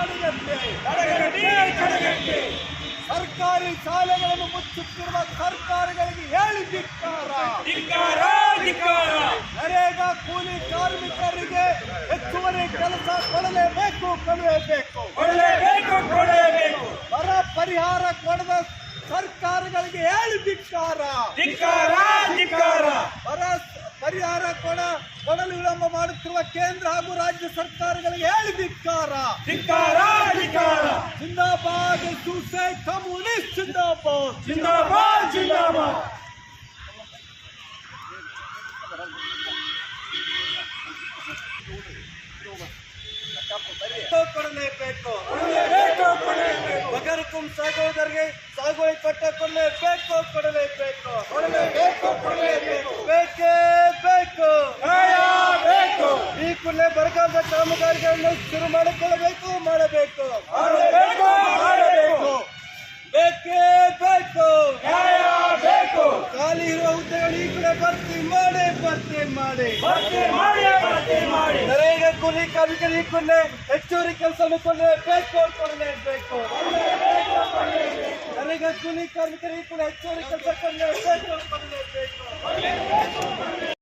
ತಡೆಗಟ್ಟೆ ಸರ್ಕಾರಿ ಶಾಲೆಗಳನ್ನು ಮುಚ್ಚುತ್ತಿರುವ ಸರ್ಕಾರಗಳಿಗೆ ಹೇಳಿ ಧಿಕ್ಕಾರ. ನರೇಗಾ ಕೂಲಿ ಕಾರ್ಮಿಕರಿಗೆ ಹೆಚ್ಚುವರಿ ಕೆಲಸ ಕೊಡಲೇಬೇಕು. ಬರ ಪರಿಹಾರ ಕೊಡದ ಸರ್ಕಾರಗಳಿಗೆ ಹೇಳಿ ಧಿಕ್ಕಾರ. ಬರ ಪರಿಹಾರ ಕೊಡಲು ವಿಳಂಬ ಮಾಡುತ್ತಿರುವ ಕೇಂದ್ರ ಹಾಗೂ ರಾಜ್ಯ ಸರ್ಕಾರಗಳಿಗೆ ಹೇಳಿ ಧಿಕ್ಕಾರ. ಜಿಂದಾಬಾದ್ ಸೂಸೈಡ್ ಕಮ್ಯುನಿಸ್ಟ್ ಜಿಂದಾಬಾದ್. ಕೊಡಲೇಬೇಕು. ಬಗರ್ಕುಂ ಸಹೋದರಿಗೆ ಸಾಗುವಳಿ ಪಟ್ಟ ಕೊಡಲೇಬೇಕು. ಬೇಕೇ ಬೇಕು. ಈ ಕೂಡಲೇ ಬರಗಾಲದ ಕಾಮಗಾರಿಗಳನ್ನು ಶುರು ಮಾಡಬೇಕು. ಬೇಕೇ ಬೇಕು. ಖಾಲಿ ಇರುವ ಹುದ್ದೆಗಳು ಈ ಕಡೆ ಭರ್ತಿ ಮಾಡಿ. ನರೇಗಾ ಕೂಲಿ ಕಾರ್ಮಿಕರು ಈ ಕೂಡಲೇ ಹೆಚ್ಚುವರಿ ಕೆಲಸವನ್ನು ಕೊಡಲೇಬೇಕು. ನರೇಗಾ ಕೂಲಿ ಕಾರ್ಮಿಕರು ಈ ಕೂಡಲೇ ಹೆಚ್ಚುವರಿ ಕೆಲಸ ಕೊಡಲೇಬೇಕು.